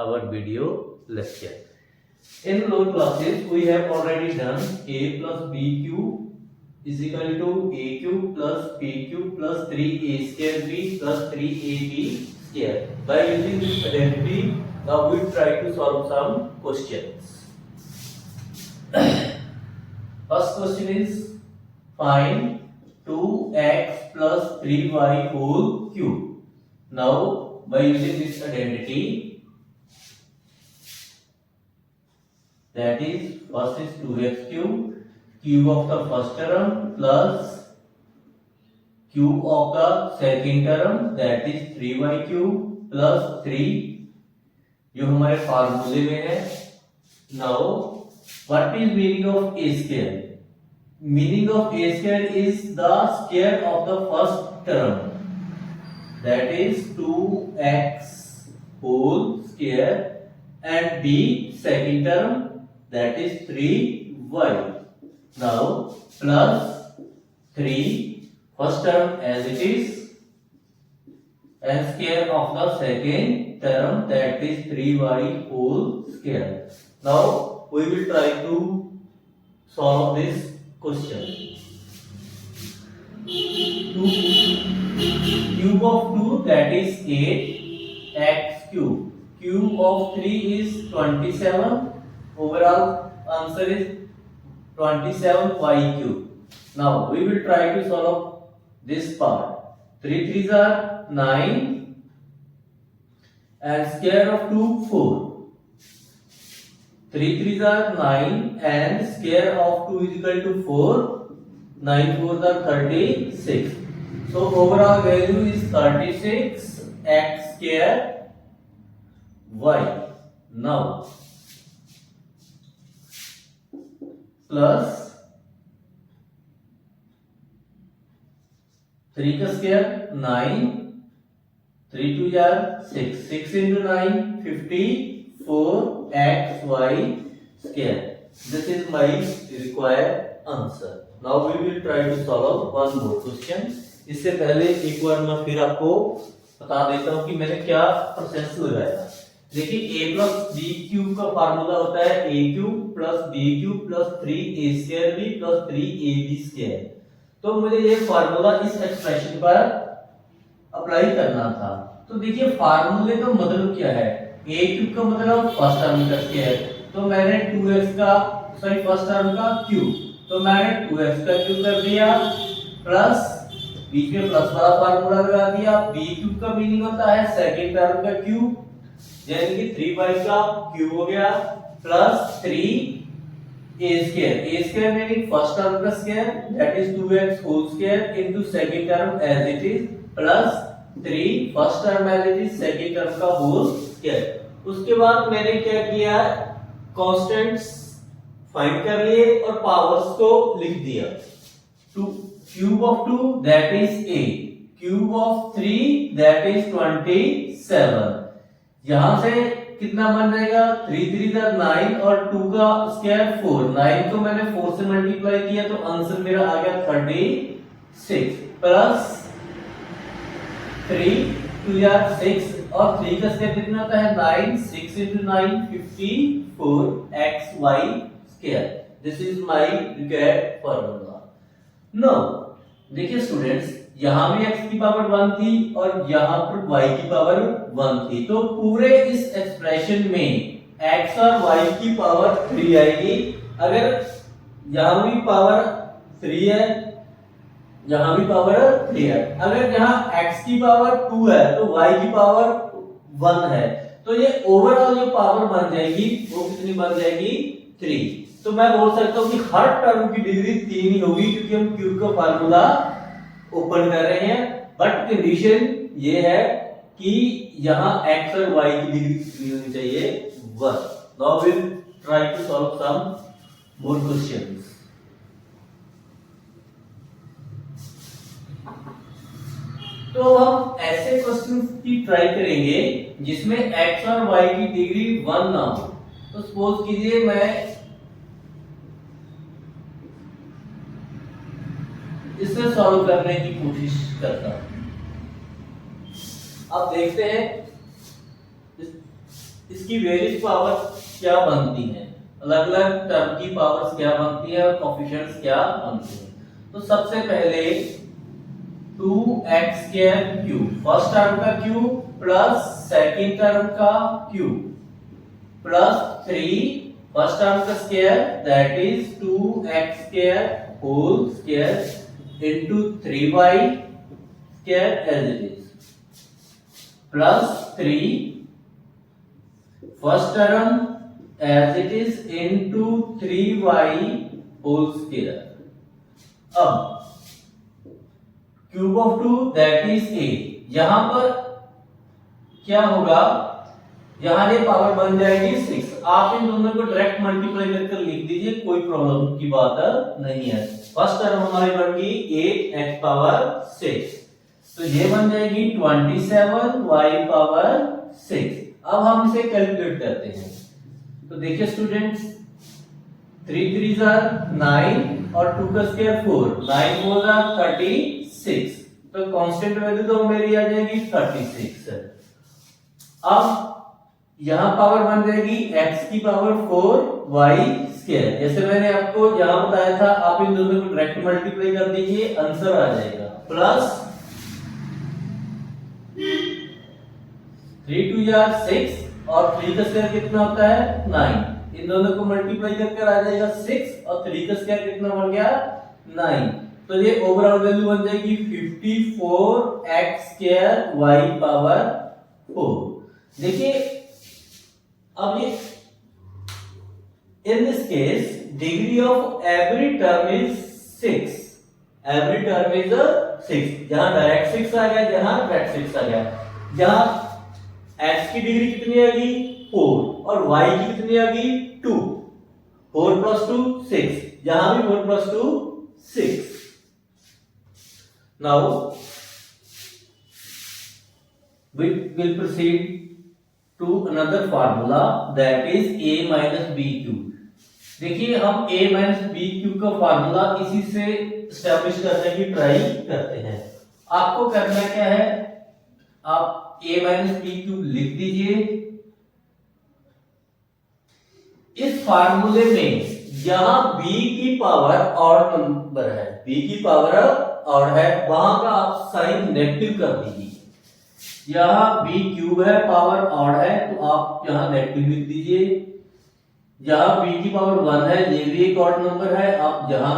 our video lecture. In lower classes, we have already done a plus bq is equal to aq plus pq plus 3a square b plus 3ab square. By using this identity, now we try to solve some questions. First question is find 2x plus 3y whole cube. Now by using this identity, that is first is 2x cube of the first term plus cube of the second term, that is 3y cube plus 3 जो हमारे फार्मूले में है. Now what is meaning of a square? Meaning of a square is the square of the first term, that is 2x whole square, and b second term, that is 3y. Now plus 3 first term as it is, and square of the second term, that is 3y whole square. Now we will try to solve this question. Cube of 2, that is 8 x cube. Cube of 3 is 27. Overall answer is 27 y cube. Now we will try to solve this part. 3 3s are 9 and square of 2 4. 3 3s are 9 and square of 2 is equal to 4. 9 4s are 36. So overall value is 36 x square y. Now plus 3 का square 9, 3 2 are 6, 6 into 9 54 x y square. This is my required answer. Now we will try to solve one more question. इससे पहले एक बार मैं फिर आपको बता देता हूँ कि मैंने क्या प्रोसेस लगाया. देखिए a प्लस बी क्यूब का फार्मूला होता है a cube plus b cube plus 3a square b plus 3ab square. तो मुझे ये फार्मूला इस एक्सप्रेशन पर अप्लाई करना था. तो देखिए फार्मूले का मतलब क्या है. a क्यूब का मतलब फर्स्ट टर्म का स्क्वायर, तो मैंने 2x का फर्स्ट टर्म का क्यूब, तो मैंने 2x का क्यूब कर दिया प्लस बीच में प्लस वाला फार्मूला लगा दिया. b क्यूब का मीनिंग होता है सेकंड टर्म का क्यूब, यानी कि 3y का क्यूब हो गया plus 3a square meaning first term का square, that is 2x whole square into second term as it is plus 3 first term as it is second term का whole square. उसके बाद मैंने क्या किया, कांस्टेंट्स फाइंड कर लिए और पावर्स को लिख दिया. Cube of 2 that is 8, cube of 3 that is 27. यहां से कितना बन जाएगा, 3 3 9 और 2 का स्क्वायर 4. 9 को मैंने 4 से मल्टीप्लाई किया तो आंसर मेरा आ गया 36 प्लस 3 2 6 और 3 का स्क्वायर कितना होता है 9. 6 into 9 54 x y square. This is my required formula. Now देखिए स्टूडेंट्स, यहां भी x की पावर 1 थी और यहां पर y की पावर 1 थी, तो पूरे इस एक्सप्रेशन में x और y की पावर 3 आएगी. अगर यहां भी पावर 3 है, यहां भी पावर 3 है. अगर यहां x की पावर 2 है तो y की पावर 1 है, तो ये ओवरऑल जो पावर बन जाएगी वो कितनी बन जाएगी 3. तो मैं बोल सकता हूं कि हर टर्म की डिग्री 3 ही होगी, क्योंकि हम क्यूब का फार्मूला ओपन कर रहे हैं. बट कंडीशन ये है कि यहां x और y की डिग्री कितनी होनी चाहिए 1. Now we will try to solve some more questions. तो हम ऐसे क्वेश्चंस की ट्राई करेंगे जिसमें x और y की डिग्री 1 ना हो. तो सपोज कीजिए मैं इसे सॉल्व करने की कोशिश करता हूं. अब देखते हैं इसकी वेरियस पावर क्या बनती है, अलग अलग टर्म की पावर्स क्या बनती है और कोएफिशिएंट्स क्या बनते हैं। तो सबसे पहले 2x² क्यूब, फर्स्ट टर्म का क्यूब प्लस सेकंड टर्म का क्यूब प्लस 3 फर्स्ट टर्म का square that is 2x² whole square into 3y square as it is plus 3 first term as it is into 3y whole square. अब cube of 2 that is 8। यहां पर क्या होगा, यहां ये power बन जाएगी 6। आप इन दोनों को डायरेक्ट मल्टीप्लाई करके लिख दीजिए, कोई प्रॉब्लम की बात नहीं है। फर्स्ट टर्म हमारी बन गई 8x पावर 6, तो ये बन जाएगी 27y पावर 6। अब हम इसे कैलकुलेट करते हैं। तो देखिए स्टूडेंट्स, 3 3 are 9 और 2 का स्क्वायर 4, 9 4 are 36, तो कांस्टेंट वैल्यू तो मेरी आ जाएगी 36। अब यहां पावर बन जाएगी x की पावर 4y स्क्वायर। जैसे मैंने आपको यहां बताया था, आप इन दोनों को डायरेक्ट मल्टीप्लाई कर दीजिए, आंसर आ जाएगा प्लस 3 2 are 6 और 3 का स्क्वायर कितना होता है 9। इन दोनों को मल्टीप्लाई करके आ जाएगा 6 और 3 का स्क्वायर कितना बन गया 9। तो ये ओवरऑल वैल्यू बन जाएगी 54x² y पावर 4। देखिए अब ये in this case degree of every term is 6, every term is 6। जहां डायरेक्ट 6 आ गया, जहां डायरेक्ट 6 आ गया, जहां x की डिग्री कितनी आ गई 4 और y की कितनी आ गई 2, 4 + 2 6, यहां भी 4 + 2 6। now we will proceed to another formula that is a minus b cube। देखिए हम a minus b cube का फार्मूला इसी से एस्टैब्लिश करने की ट्राई करते हैं। आपको करना क्या है, आप a minus b cube लिख दीजिए। इस फार्मूले में जहां b की पावर ऑड नंबर है, b की पावर ऑड है, वहां का आप साइन नेगेटिव कर दीजिए। यहां b क्यूब है, पावर ऑड है, तो आप यहां नेगेटिव लिख दीजिए। जहां b की पावर 1 है, ये भी एक ऑड नंबर है, आप जहां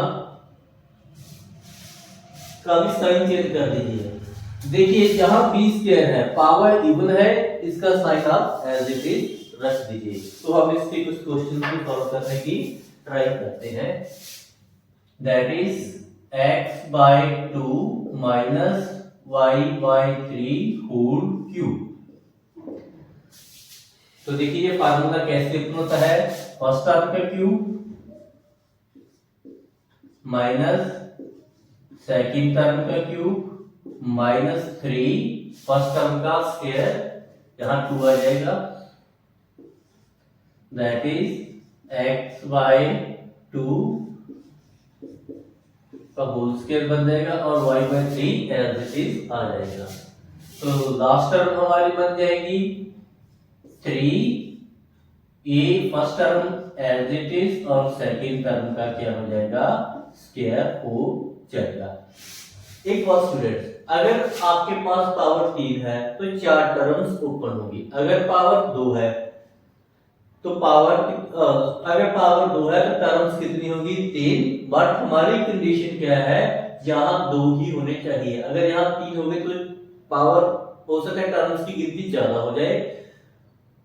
का भी साइन चेंज कर दीजिए। देखिए जहां b स्क्वायर है, पावर इवन है, इसका साइन आप एज इट इज रख दीजिए। तो हम इसके कुछ क्वेश्चन को सॉल्व करने की ट्राई करते हैं। That is x/2 minus y/3 whole cube. तो देखिए ये फार्मूला कैसे होता है, फर्स्ट टर्म का क्यूब माइनस सेकंड टर्म का क्यूब माइनस 3 फर्स्ट टर्म का स्क्वायर, यहां 2 आ जाएगा, दैट इज x/2 का होल स्क्वायर बन जाएगा और y/3 एज इट इज आ जाएगा। तो लास्ट टर्म हमारी बन जाएगी 3a first term as it is और सेकंड टर्म का क्या हो जाएगा स्क्वायर हो जाएगा। एक बात स्टूडेंट्स, अगर आपके पास पावर 3 है तो 4 टर्म्स ओपन होगी। अगर पावर 2 है तो अगर पावर 2 है तो टर्म्स कितनी होगी 3। बट हमारी कंडीशन क्या है, यहाँ 2 ही होने चाहिए। अगर यहाँ 3 हो गए तो पावर हो सकता है टर्म्स की गिनती ज्यादा हो जाए।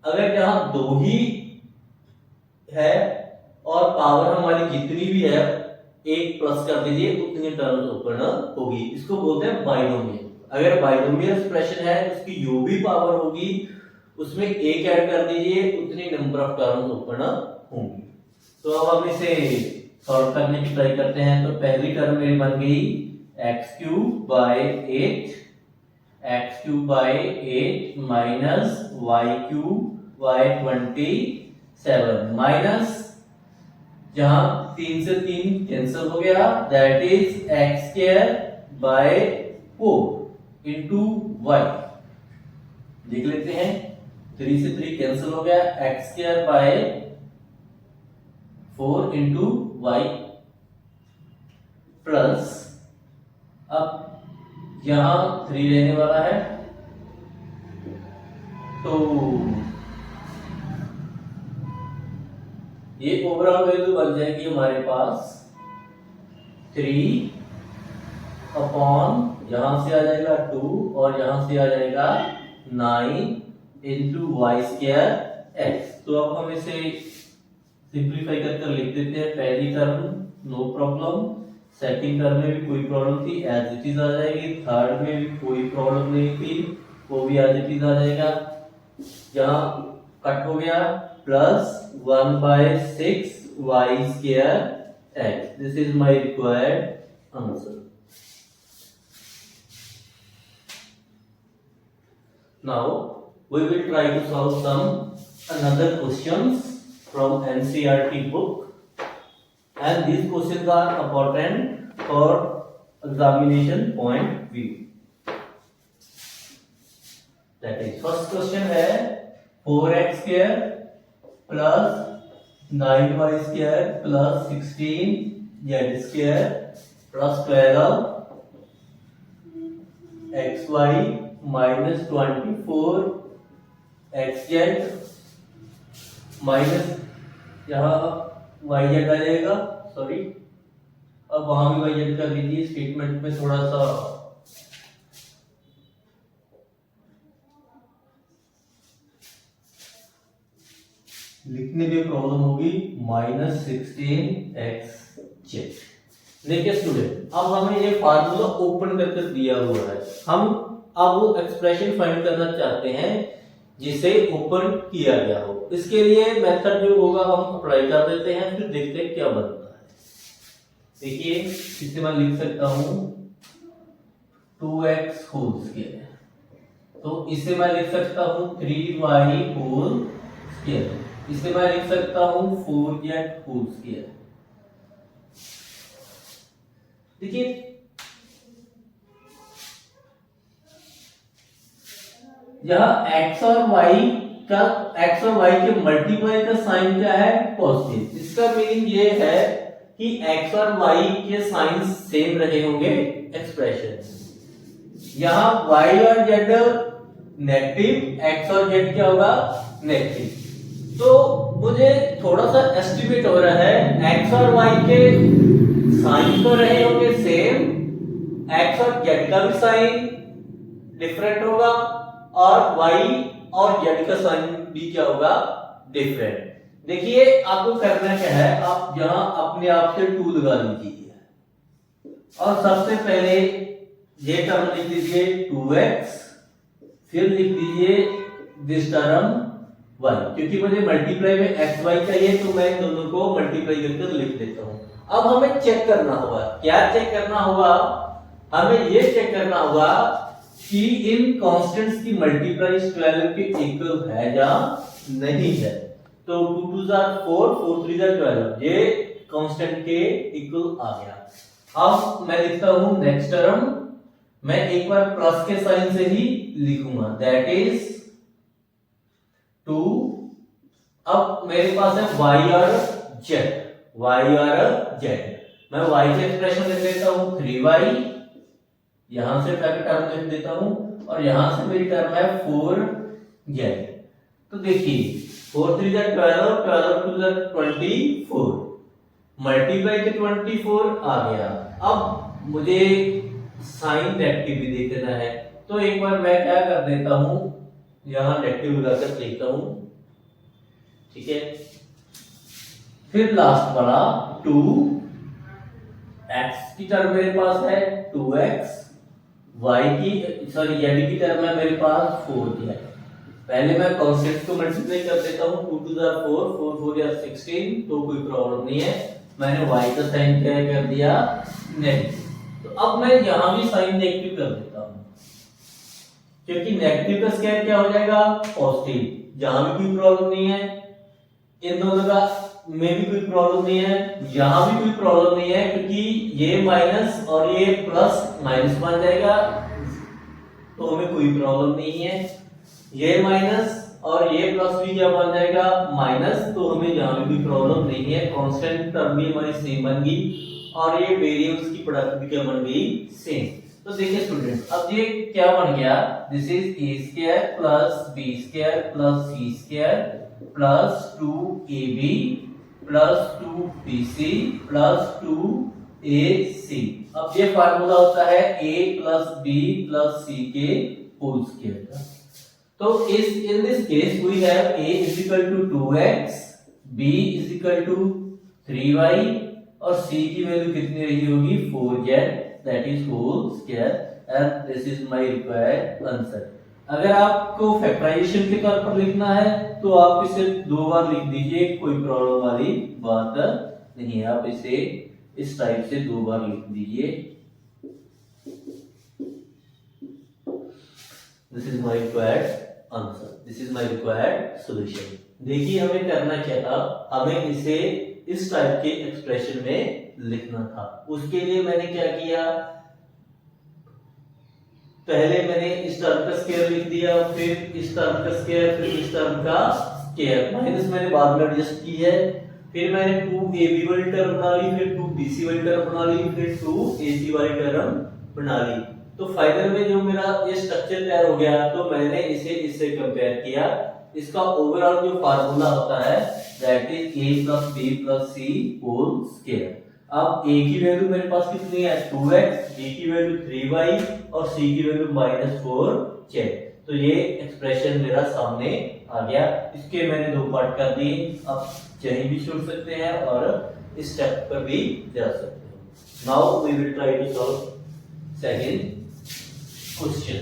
अगर यहाँ 2 ही है और पावर हमारी जितनी भी है 1 प्लस कर दीजिए, उतनी टर्म्स ओपन होगी। इसको बोलते हैं बाइनोमियल। अगर बाइनोमियल एक्सप्रेशन है उसकी जो भी पावर होगी उसमें 1 ऐड कर दीजिए, उतनी नंबर ऑफ टर्म्स ओपन होंगी। तो अब हम इसे सॉल्व करने की ट्राई करते हैं। तो पहली टर्म मेरी बन गई x³ / 8 minus y³ y27 minus जहां 3 से 3 कैंसिल हो गया, that is x² / 4 into y। देख लेते हैं 3 से 3 कैंसिल हो गया, x square by 4 into y plus, अब यहां 3 रहने वाला है तो ये ओवरऑल वैल्यू बन जाएगी हमारे पास 3 अपॉन, यहां से आ जाएगा 2 और यहां से आ जाएगा 9 इंटू वाई स्क्वायर एक्स। तो अब हम इसे सिंप्लीफाई कर लिख देते हैं। पहली term no problem, second term में भी कोई प्रॉब्लम थी, एज इट इज आ जाएगी, थर्ड में भी कोई प्रॉब्लम नहीं थी, वो भी एज इट इज आ जाएगा, यहाँ कट हो गया, plus 1/6 y square x. This is my required answer. Now we will try to solve some another questions from NCERT book, and these questions are important for examination point view. That is, first question है 4x square plus 9y square plus 16z square plus 12 xy minus 24 xz minus, यहाँ yz आ जाएगा, sorry, अब वहां भी yz कर लीजिए, statement में थोड़ा सा लिखने में प्रॉब्लम होगी, माइनस 16xz। देखिए स्टूडेंट, अब हमें ये फार्मूला ओपन करके दिया हुआ है, हम अब वो एक्सप्रेशन फाइंड करना चाहते हैं जिसे ओपन किया गया हो। इसके लिए मेथड जो होगा हम अप्लाई कर देते हैं, फिर देखते हैं क्या बनता है। देखिए, इसे मैं लिख सकता हूं 2x होल स्क्वायर, तो इसे मैं लिख सकता हूं 3y होल स्क्वायर, इसे मैं लिख सकता हूं 4z होल स्क्वायर। देखिए, यहां x और y के मल्टीप्लाई का साइन क्या है? पॉजिटिव। इसका मीनिंग ये है कि x और y के साइन सेम रहे होंगे एक्सप्रेशन। यहां y और z नेगेटिव, x और z क्या होगा? नेगेटिव। तो मुझे थोड़ा सा एस्टिमेट हो रहा है, x और y के साइन तो रहे होंगे सेम, x और z का भी साइन डिफरेंट होगा और y और z का साइन भी क्या होगा? डिफरेंट। देखिए, आपको करना क्या है, आप यहां अपने आप से 2 लगा लीजिए और सबसे पहले ये टर्म लिख लीजिए 2x, फिर लिख लीजिए दिस टर्म y, क्योंकि मुझे मल्टीप्लाई में x y चाहिए तो मैं इन दोनों को मल्टीप्लाई करके लिख देता हूं। अब हमें चेक करना होगा, क्या चेक करना होगा? हमें ये चेक करना होगा कि इन कांस्टेंट्स की मल्टीप्लाई 12 के इक्वल है या नहीं है। तो 2 2 आर 4, 4 3 आर 12, ये कांस्टेंट के इक्वल आ गया। अब मैं लिखता हूं नेक्स्ट टर्म, मैं एक बार प्लस के साइन से ही लिखूंगा, दैट इज 2। अब मेरे पास है y और z, मैं y के एक्सप्रेशन लिख देता हूं 3y, यहां से टर्म लिख देता हूं और यहां से मेरी टर्म है 4z। तो देखिए 4 3 जा 12, 12 2 जा 24, मल्टीप्लाई के 24 आ गया। अब मुझे साइन नेगेटिव भी देखना है, तो एक बार मैं क्या कर देता हूं, यहां नेगेटिव लगाकर देखता हूं, ठीक है। फिर लास्ट वाला 2 x की टर्म मेरे पास है 2x, y की सॉरी z की टर्म है मेरे पास 4 है। पहले मैं कांस्टेंट को मल्टीप्लाई कर देता हूं, 2 2 जा 4, 4 4 जा 16, तो कोई प्रॉब्लम नहीं है। मैंने y का साइन क्या कर दिया? नेगेटिव। तो अब मैं यहां भी साइन नेगेटिव कर देता हूं, क्योंकि नेगेटिव का स्क्वायर क्या हो जाएगा? पॉजिटिव। यहां भी कोई प्रॉब्लम नहीं है, इन दोनों का में भी कोई प्रॉब्लम नहीं है, यहां भी कोई प्रॉब्लम नहीं है, क्योंकि ये माइनस और ये प्लस माइनस बन जाएगा, तो हमें कोई प्रॉब्लम नहीं है। ये माइनस और ये प्लस भी क्या बन जाएगा माइनस, तो हमें यहाँ भी प्रॉब्लम नहीं है, कांस्टेंट टर्म भी हमारी सेम बन गई और ये वेरिएबल्स की प्रोडक्ट भी क्या बन गई सेम। तो देखिए स्टूडेंट, अब ये क्या बन गया, this is a square plus b square plus c square plus 2ab plus 2bc plus 2ac। अब ये फार्मूला होता है a plus b plus c के होल स्क्वायर का। तो in this case we have a is equal to 2x, b is equal to 3y और c की value कितनी रही होगी 4z, that is whole square, and this is my required answer। अगर आपको फैक्टराइजेशन के तौर पर लिखना है तो आप इसे 2 बार लिख दीजिए, कोई प्रॉब्लम वाली बात नहीं है, आप इसे इस टाइप से 2 बार लिख दीजिए। This is my required answer, this is my required solution। देखिए हमें करना क्या था, हमें इसे इस टाइप के एक्सप्रेशन में लिखना था। उसके लिए मैंने क्या किया, पहले मैंने इस टर्म का स्क्वायर लिख दिया, फिर इस टर्म का स्क्वायर, फिर इस टर्म का स्क्वायर, माइनस मैंने बाद में एडजस्ट की है, फिर मैंने 2ab वाली टर्म बना ली, फिर 2bc वाली टर्म बना ली, फिर 2ac वाली टर्म बना ली। तो फाइनल में जो मेरा ये स्ट्रक्चर तैयार हो गया, तो मैंने इसे इससे कंपेयर किया। इसका ओवरऑल जो फार्मूला होता है that is a plus b plus c whole square. अब a की वैल्यू मेरे पास कितनी है 2x, b की वैल्यू 3y और c की वैल्यू -4z। तो ये एक्सप्रेशन मेरा सामने आ गया। इसके मैंने 2 पार्ट कर दिए, आप कहीं भी छोड़ सकते हैं और इस स्टेप पर भी जा सकते हैं। Now we will try to solve second question,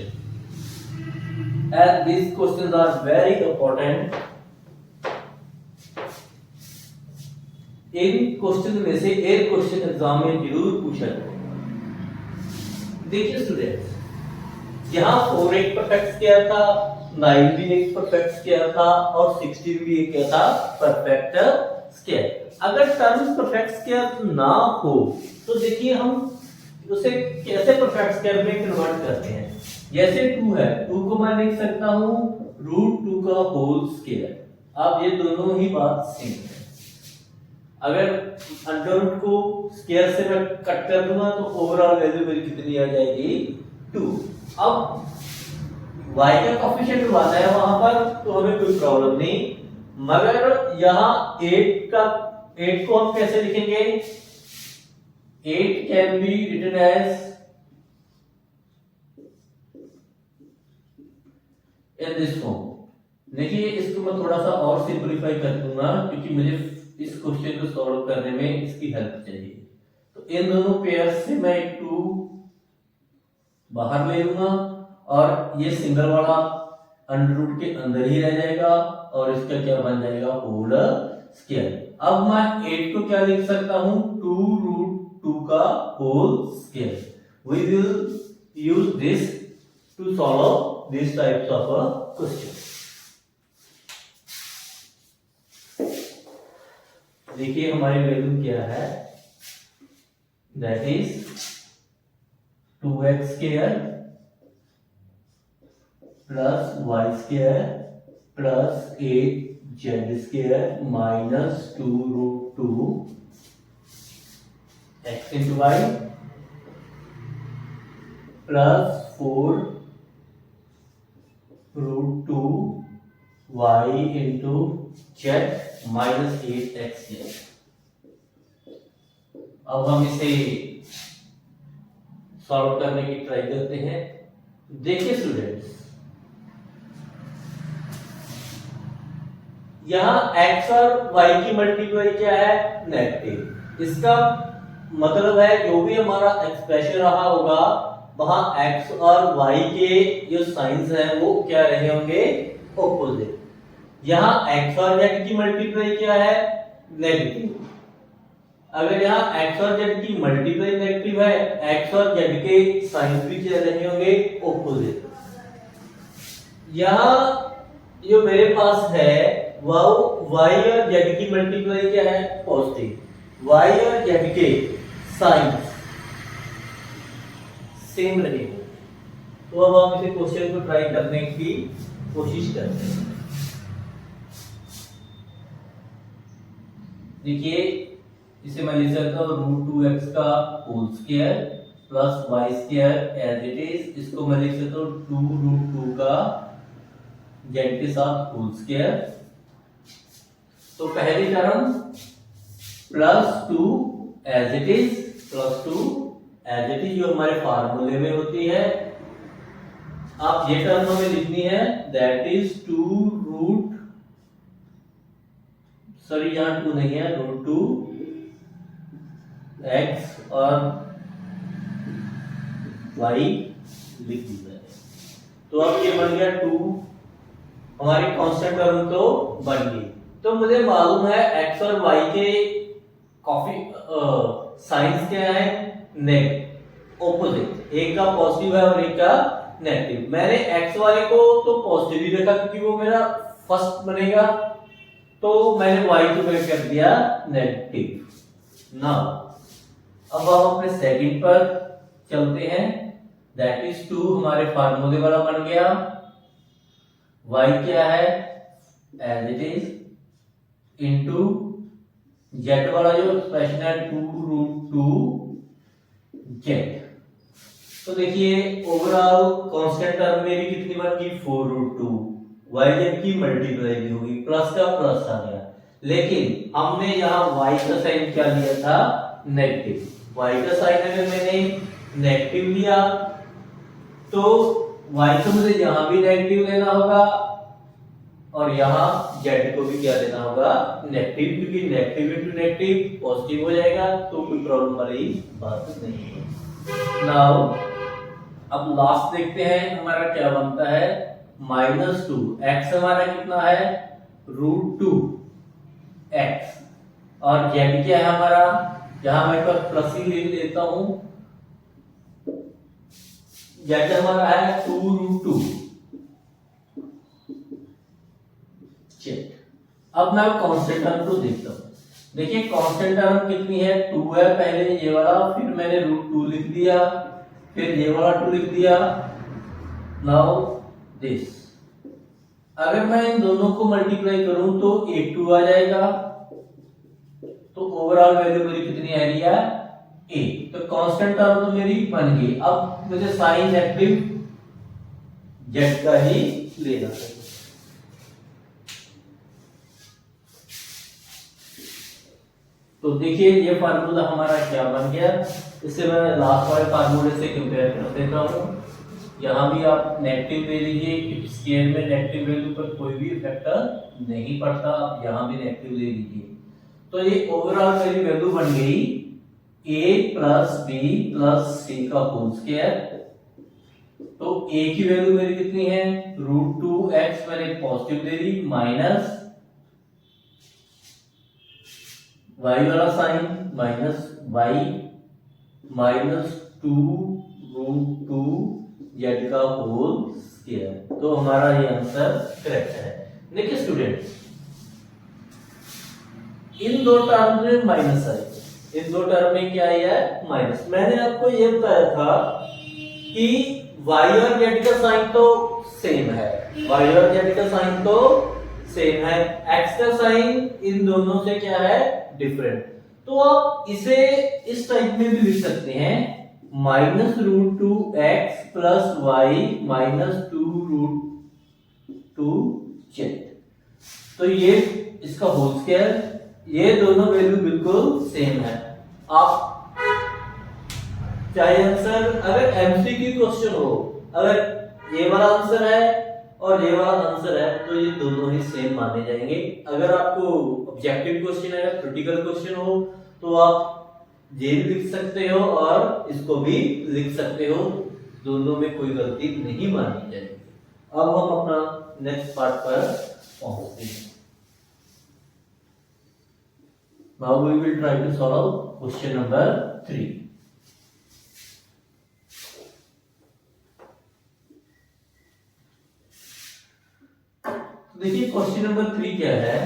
and these questions are very important। इन क्वेश्चन में से एक क्वेश्चन एग्जाम में जरूर पूछा जाए। देखिए स्टूडेंट्स, यहाँ 4 एक परफेक्ट स्क्वायर था, 9 भी एक परफेक्ट स्क्वायर था और 16 भी एक क्या था परफेक्ट स्क्वायर। अगर टर्म्स परफेक्ट स्क्वायर ना हो तो देखिए हम उसे कैसे परफेक्ट स्क्वायर में कन्वर्ट करते हैं। जैसे 2 है, 2 को मैं लिख सकता हूं √2 का होल स्क्वायर। अब ये दोनों ही बात सेम है। अगर अंडर रूट को स्क्वायर से मैं कट कर दूंगा तो ओवरऑल वैल्यू मेरी कितनी आ जाएगी 2। अब y का कोएफिशिएंट 1 है वहां पर, तो हमें कोई प्रॉब्लम नहीं, मगर यहाँ 8 को हम कैसे लिखेंगे, 8 can be written as in this form। देखिए इसको मैं थोड़ा सा और सिंपलीफाई कर दूंगा क्योंकि मुझे इस क्वेश्चन को सॉल्व करने में इसकी हेल्प चाहिए। तो इन दोनों पेयर से मैं एक 2 बाहर ले लूंगा और ये सिंगल वाला अंडर रूट के अंदर ही रह जाएगा और इसका क्या बन जाएगा होल स्क्वायर। अब मैं 8 को क्या लिख सकता हूं 2√2 का whole square. We will use this to solve these types of questions। देखिए हमारी वैल्यू क्या है, that is 2x square plus y square plus 8z square minus 2√2 x into y plus 4 √2 y into z minus 8xz। अब हम इसे solve करने की try करते हैं। देखिए स्टूडेंट्स, यहां x और y की मल्टीप्लाई क्या है नेगेटिव। इसका मतलब है जो भी हमारा एक्सप्रेशन रहा होगा वहां x और y के जो साइंस हैं वो क्या रहे होंगे ऑपोजिट। यहां x और z की मल्टीप्लाई क्या है नेगेटिव। अगर यहाँ x और z की मल्टीप्लाई नेगेटिव है, x और z के साइंस भी क्या रहे होंगे ऑपोजिट। यहाँ जो मेरे पास है वह y और z की मल्टीप्लाई क्या है पॉजिटिव। y और z के साइंस सेम रहेंगे। तो अब हम इसे क्वेश्चन को ट्राई करने की कोशिश करते हैं। देखिए इसे मैं लिख सकता हूँ √2x का whole square plus y square as it is. इसको मैं लिख सकता हूँ 2√2 का z के साथ होल स्क्वायर। तो पहली term +2 as it is, +2 as it is जो हमारे फार्मूले में होती है। अब ये टर्म हमें लिखनी है, दैट इज 2 नहीं है, √2 x और y लिख दिया है। तो अब ये बन गया 2, हमारी कांस्टेंट टर्म तो बन गई। तो मुझे मालूम है x और y के साइंस क्या है, ऑपोजिट, एक का पॉजिटिव है और एक का नेगेटिव। मैंने x वाले को तो पॉजिटिव ही रखा क्योंकि वो मेरा फर्स्ट बनेगा, तो मैंने y को कर दिया नेगेटिव। नाउ अब हम अपने सेकंड पर चलते हैं, दैट इज 2 हमारे फार्मूले वाला बन गया। y क्या है, as it is into z वाला जो एक्सप्रेशन है 2√2 z। तो देखिए ओवरऑल कांस्टेंट टर्म मेरी कितनी बन गई, 4√2। y z की मल्टीप्लाई भी होगी, प्लस का प्लस आ गया, लेकिन हमने यहाँ y का साइन क्या लिया था, नेगेटिव। y का साइन अगर मैंने नेगेटिव लिया तो y को मुझे यहाँ भी नेगेटिव लेना होगा और यहाँ z को भी क्या लेना होगा, नेगेटिव, क्योंकि नेगेटिव इंटू नेगेटिव पॉजिटिव हो जाएगा, तो कोई प्रॉब्लम वाली बात नहीं है। नाउ अब लास्ट देखते हैं हमारा क्या बनता है, -2 x हमारा कितना है, √2 x और z क्या है हमारा, यहां मैं तो प्लस ही लिख देता हूं, z हमारा है 2√2। अब मैं कांस्टेंट टर्म को देखता हूं। देखिए कांस्टेंट टर्म कितनी है, 2 है, पहले ये वाला, फिर मैंने √2 लिख दिया, फिर ये वाला 2 लिख दिया। नाउ दिस, अगर मैं इन दोनों को मल्टीप्लाई करूं तो 2 आ जाएगा, तो ओवरऑल वैल्यू मेरी कितनी आ रही है, 8। तो कांस्टेंट टर्म तो मेरी बन गई। अब मुझे साइन नेगेटिव z का ही लेना है। तो देखिए ये फार्मूला हमारा क्या बन गया, इससे मैं लास्ट वाले फार्मूले से कंपेयर कर देता हूं। यहाँ भी आप नेगेटिव ले लीजिए, स्केयर में नेगेटिव वैल्यू पर कोई भी फैक्टर नहीं पड़ता, आप यहाँ भी नेगेटिव ले लीजिए। तो ये ओवरऑल मेरी वैल्यू बन गई a plus b plus c का होल स्क्वायर। तो a की वैल्यू मेरी कितनी है, √2x मैंने पॉजिटिव ले ली, माइनस y वाला sign minus y minus 2√2 z का होल स्क्वायर। तो हमारा ये आंसर करेक्ट है। देखिए स्टूडेंट, इन दो टर्म में माइनस है, इन दो टर्म में क्या है, माइनस। मैंने आपको ये बताया था कि y और z का साइन तो सेम है, y और z का साइन तो सेम है, x का साइन इन दोनों से क्या है, डिफरेंट। तो आप इसे इस टाइप में भी लिख सकते हैं, -√2x plus y minus 2√2 z। तो ये इसका होल स्क्वायर, ये दोनों वैल्यू बिल्कुल सेम है। आप चाहे आंसर, अगर एमसीक्यू क्वेश्चन हो, अगर ये वाला आंसर है और ये वाला आंसर है तो ये दोनों ही सेम माने जाएंगे। अगर आपको ऑब्जेक्टिव क्वेश्चन है, क्रिटिकल क्वेश्चन हो, तो आप ये भी लिख सकते हो और इसको भी लिख सकते हो, दोनों में कोई गलती नहीं मानी जाएगी। अब हम अपना नेक्स्ट पार्ट पर पहुंचते हैं। Now we will try to solve question number 3. देखिए क्वेश्चन नंबर 3 क्या है,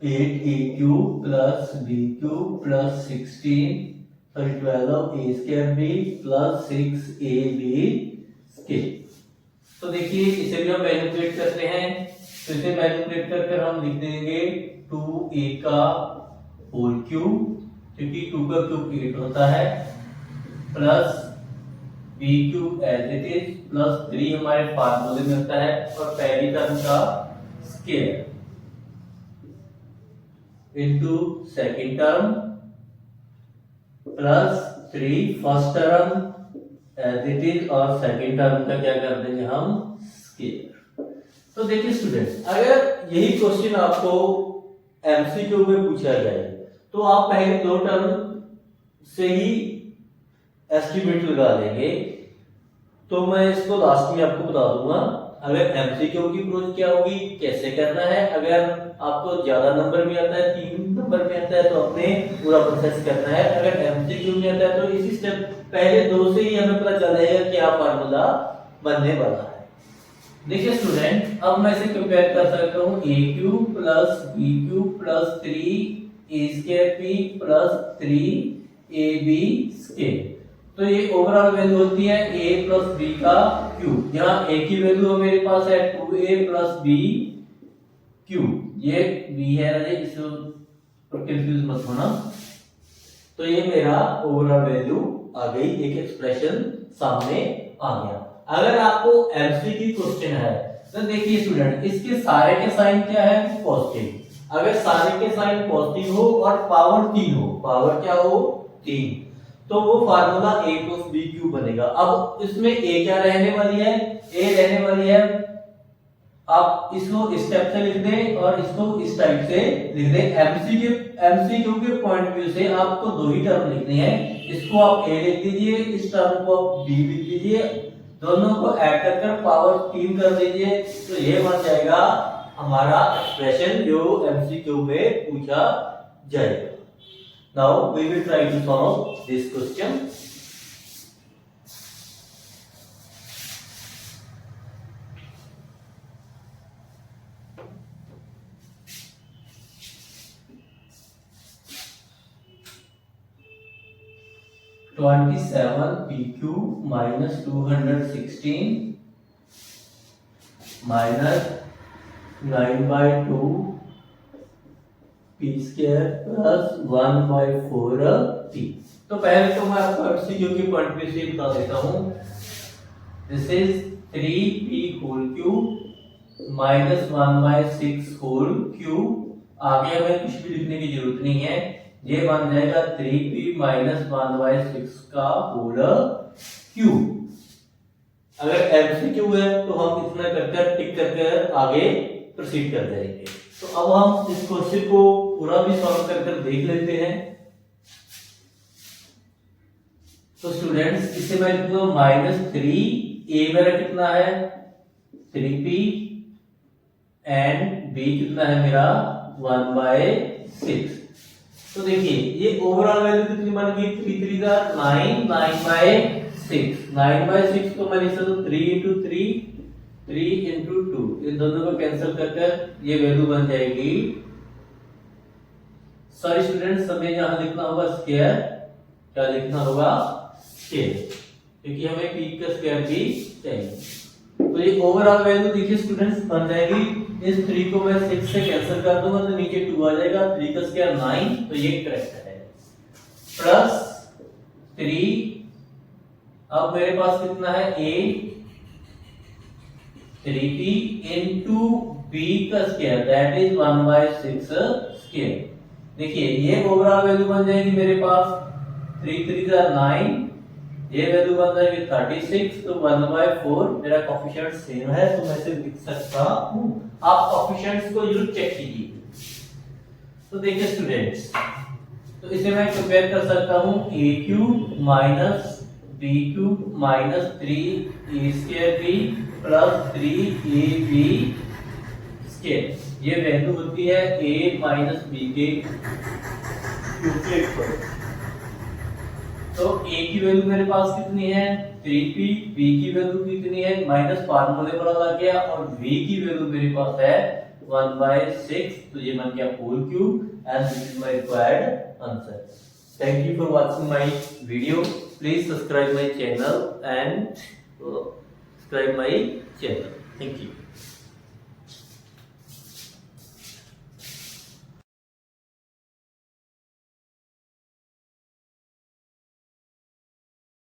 eight a cube plus b cube plus 12 a square b plus 6 a b square. तो देखिए इसे भी हम मैनिपुलेट करते हैं, तो इसे मैनिपुलेट कर हम लिख देंगे 2a का होल क्यूब, क्योंकि 2 का क्यूब 8 होता है, plus b cube as it is, plus 3 हमारे फार्मूले में होता है, और पहली टर्म का square into second term plus 3 first term as it is, और सेकंड टर्म का क्या कर देंगे हम स्क्वायर। तो देखिए स्टूडेंट्स, अगर यही क्वेश्चन आपको एमसीक्यू में पूछा जाए तो आप पहले दो टर्म से ही एस्टिमेट लगा लेंगे, तो मैं इसको लास्ट में आपको बता दूंगा। अगर एमसीक्यू की अप्रोच क्या होगी, कैसे करना है, अगर आपको ज्यादा नंबर में आता है, 3 नंबर में आता है, तो अपने पूरा प्रोसेस करना है। अगर एमसीक्यू में आता है तो इसी स्टेप पहले दो से ही हमें पता चल जाएगा क्या फार्मूला बनने वाला है। देखिए स्टूडेंट, अब मैं इसे कंपेयर कर सकता हूँ a cube plus b cube plus 3a square p plus 3ab square. तो ये ओवरऑल वैल्यू होती है a प्लस b का क्यूब। यहाँ a की वैल्यू मेरे पास है 2a प्लस b क्यूब, ये b है, इसको कंफ्यूज मत होना। तो ये मेरा ओवरऑल वैल्यू आ गई, एक एक्सप्रेशन सामने आ गया। अगर आपको एमसीक्यू क्वेश्चन है तो देखिए स्टूडेंट, इसके सारे के साइन क्या है, पॉजिटिव। अगर सारे के साइन पॉजिटिव हो और पावर 3 हो, पावर क्या हो 3, तो वो formula a plus b cube बनेगा। अब इसमें a क्या रहने वाली है, a रहने वाली है, आप इसको इस टाइप से लिख दें और इसको इस टाइप से लिख दें। एमसीक्यू के पॉइंट व्यू से आपको दो ही टर्म लिखने हैं, इसको आप a लिख दीजिए, इस टर्म को आप b लिख दीजिए, दोनों को ऐड कर पावर 3 कर दीजिए, तो ये बन जाएगा हमारा एक्सप्रेशन जो एमसीक्यू में पूछा जाएगा। Now we will try to solve this question. (27p³ minus 216 minus 9/2 p square plus 1/4 p। तो पहले तो मैं आपको एमसीक्यू की पॉइंट पे से बता देता हूं। This is 3p whole cube minus 1/6 whole cube. आगे हमें कुछ भी लिखने की जरूरत नहीं है, ये बन जाएगा 3p माइनस 1/6 का होल क्यूब। अगर एमसीक्यू है तो हम इतना करके टिक करके आगे प्रोसीड कर जाएंगे। तो अब हम इस क्वेश्चन को पूरा भी सॉल्व कर देख लेते हैं। तो स्टूडेंट्स, इसे मैं लिखूंगा -3, a मेरा कितना है 3p एंड b कितना है मेरा 1/6। तो देखिए ये ओवरऑल वैल्यू कितनी बन गई, 3 3 जा 9, 9/6, 9/6 को मैं लिख सकता हूं 3 into 3, 3 into 2, इन दोनों को कैंसिल करके ये वैल्यू बन जाएगी। सॉरी स्टूडेंट्स, हमें यहां लिखना होगा स्क्वायर, क्या लिखना होगा स्क्वायर, क्योंकि हमें p का स्क्वायर भी चाहिए। तो ये ओवरऑल वैल्यू देखिए स्टूडेंट्स बन जाएगी, इस 3 को मैं 6 से कैंसिल कर दूंगा तो नीचे 2 आ जाएगा, 3 का स्क्वायर 9, तो ये करेक्ट है, प्लस 3। अब मेरे पास कितना है a 3p into b का स्क्वायर दैट इज 1/6 स्क्वायर। देखिए ये ओवरऑल वैल्यू बन जाएगी मेरे पास 3 3 जा 9, ये वैल्यू बन जाएगी 36, तो 1/4 मेरा कोएफिशिएंट सेम है, तो मैं इसे लिख सकता हूं। आप कोएफिशिएंट्स को जरूर चेक कीजिए। तो देखिए स्टूडेंट्स, तो इसे मैं कंपेयर कर सकता हूं a³ minus b³ minus 3a² plus 3ab square. ये वैल्यू होती है a माइनस b के क्यूब के ऊपर। तो a की वैल्यू मेरे पास कितनी है 3p, b की वैल्यू कितनी है माइनस फार्मूले पर लगा गया, और v की वैल्यू मेरे पास है 1/6, तो ये बन गया whole cube and this is my required answer. Thank you for watching my video, please subscribe my channel and subscribe my channel. Thank you.